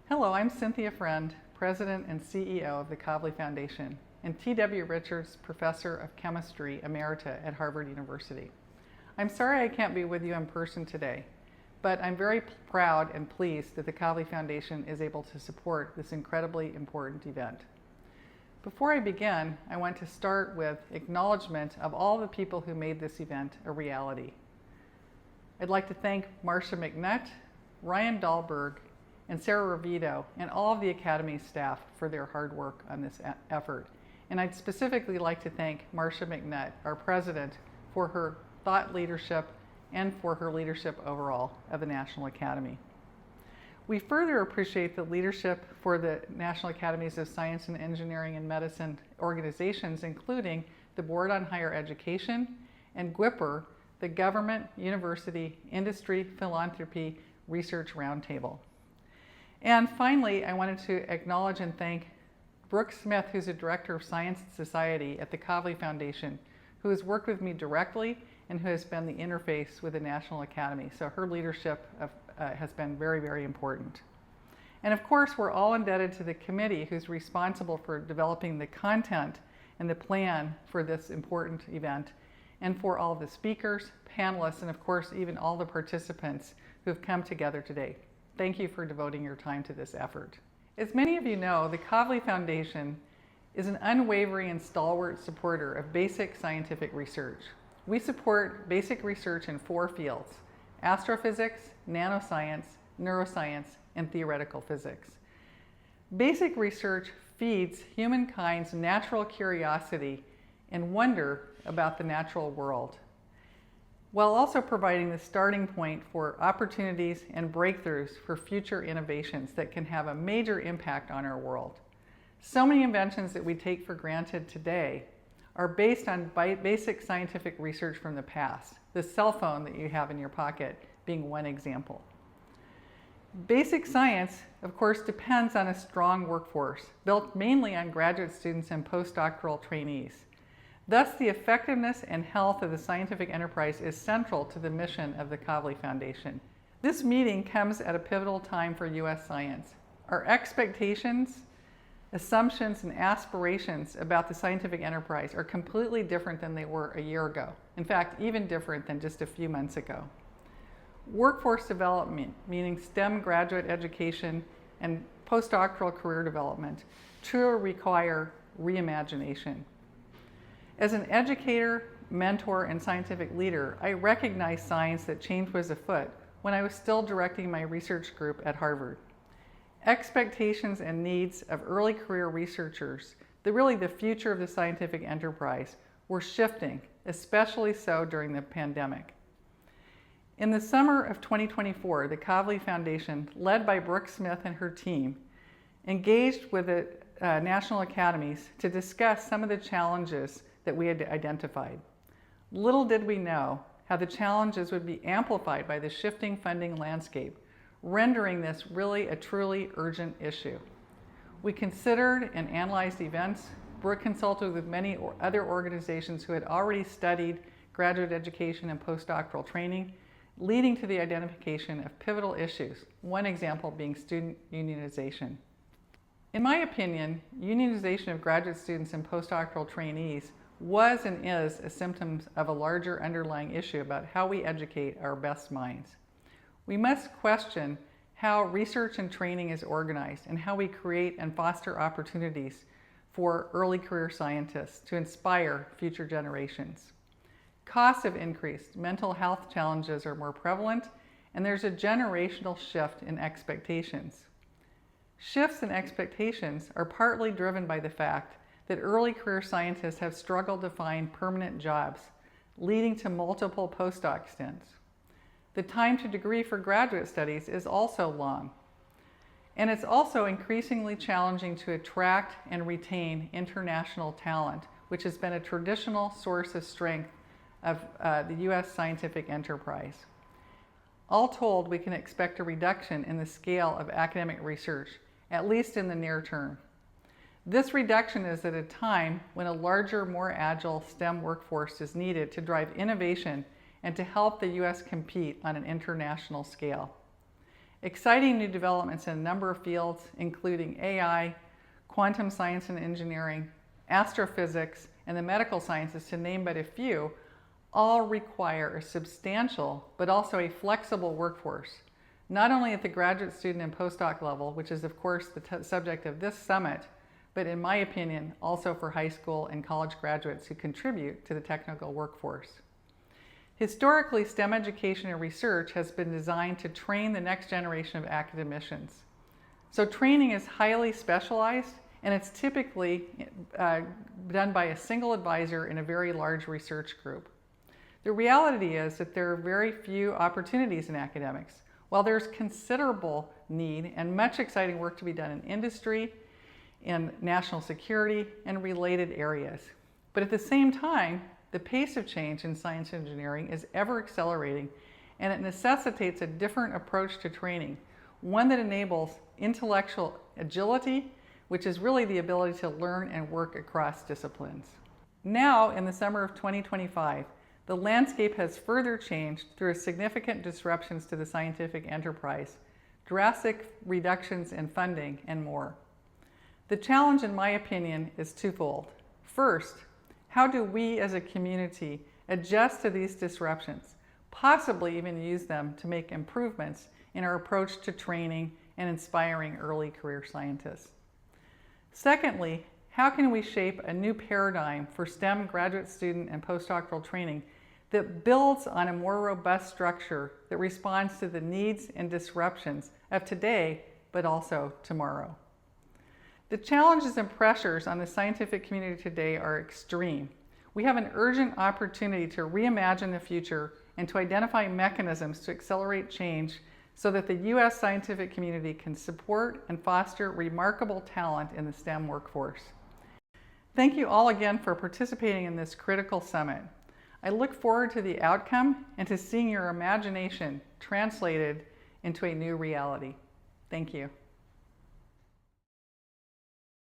Hello, I'm Cynthia Friend, President and CEO of the Kavli Foundation, and T.W. Richards Professor of Chemistry Emerita at Harvard University. I'm sorry I can't be with you in person today, but I'm very proud and pleased that the Kavli Foundation is able to support this incredibly important event. Before I begin, I want to start with acknowledgement of all the people who made this event a reality. I'd like to thank Marcia McNutt, Ryan Dahlberg, and Sarah Ravito, and all of the Academy's staff for their hard work on this effort. And I'd specifically like to thank Marcia McNutt, our president, for her thought leadership and for her leadership overall of the National Academy. We further appreciate the leadership for the National Academies of Science and Engineering and Medicine organizations, including the Board on Higher Education and GWIPR, the Government, University, Industry, Philanthropy, Research Roundtable. And finally, I wanted to acknowledge and thank Brooke Smith, who's a Director of Science and Society at the Kavli Foundation, who has worked with me directly and who has been the interface with the National Academy. So her leadership has been very, very important. And of course, we're all indebted to the committee who's responsible for developing the content and the plan for this important event, and for all the speakers, panelists, and of course, even all the participants who have come together today. Thank you for devoting your time to this effort. As many of you know, the Kavli Foundation is an unwavering and stalwart supporter of basic scientific research. We support basic research in 4 fields: astrophysics, nanoscience, neuroscience, and theoretical physics. Basic research feeds humankind's natural curiosity and wonder about the natural world, while also providing the starting point for opportunities and breakthroughs for future innovations that can have a major impact on our world. So many inventions that we take for granted today are based on basic scientific research from the past, the cell phone that you have in your pocket being one example. Basic science, of course, depends on a strong workforce built mainly on graduate students and postdoctoral trainees. Thus, the effectiveness and health of the scientific enterprise is central to the mission of the Kavli Foundation. This meeting comes at a pivotal time for U.S. science. Our expectations, assumptions, and aspirations about the scientific enterprise are completely different than they were a year ago. In fact, even different than just a few months ago. Workforce development, meaning STEM graduate education and postdoctoral career development, truly require reimagination. As an educator, mentor, and scientific leader, I recognized signs that change was afoot when I was still directing my research group at Harvard. Expectations and needs of early career researchers, really the future of the scientific enterprise, were shifting, especially so during the pandemic. In the summer of 2024, the Kavli Foundation, led by Brooke Smith and her team, engaged with the National Academies to discuss some of the challenges that we had identified. Little did we know how the challenges would be amplified by the shifting funding landscape, rendering this really a truly urgent issue. We considered and analyzed events. Brooke consulted with many other organizations who had already studied graduate education and postdoctoral training, leading to the identification of pivotal issues, one example being student unionization. In my opinion, unionization of graduate students and postdoctoral trainees was and is a symptom of a larger underlying issue about how we educate our best minds. We must question how research and training is organized and how we create and foster opportunities for early career scientists to inspire future generations. Costs have increased, mental health challenges are more prevalent, and there's a generational shift in expectations. Shifts in expectations are partly driven by the fact that early career scientists have struggled to find permanent jobs, leading to multiple postdoc stints. The time to degree for graduate studies is also long. And it's also increasingly challenging to attract and retain international talent, which has been a traditional source of strength of the U.S. scientific enterprise. All told, we can expect a reduction in the scale of academic research, at least in the near term. This reduction is at a time when a larger, more agile STEM workforce is needed to drive innovation and to help the U.S. compete on an international scale. exciting new developments in a number of fields, including AI, quantum science and engineering, astrophysics, and the medical sciences, to name but a few, all require a substantial but also a flexible workforce, not only at the graduate student and postdoc level, which is of course the subject of this summit, but in my opinion, also for high school and college graduates who contribute to the technical workforce. Historically, STEM education and research has been designed to train the next generation of academicians. So training is highly specialized, and it's typically done by a single advisor in a very large research group. The reality is that there are very few opportunities in academics. While there's considerable need and much exciting work to be done in industry, in national security, and related areas. But at the same time, the pace of change in science and engineering is ever accelerating, and it necessitates a different approach to training, one that enables intellectual agility, which is really the ability to learn and work across disciplines. Now, in the summer of 2025, the landscape has further changed through significant disruptions to the scientific enterprise, drastic reductions in funding, and more. The challenge, in my opinion, is twofold. First, how do we as a community adjust to these disruptions, possibly even use them to make improvements in our approach to training and inspiring early career scientists? Secondly, how can we shape a new paradigm for STEM graduate student and postdoctoral training that builds on a more robust structure that responds to the needs and disruptions of today, but also tomorrow? The challenges and pressures on the scientific community today are extreme. We have an urgent opportunity to reimagine the future and to identify mechanisms to accelerate change so that the U.S. scientific community can support and foster remarkable talent in the STEM workforce. Thank you all again for participating in this critical summit. I look forward to the outcome and to seeing your imagination translated into a new reality. Thank you.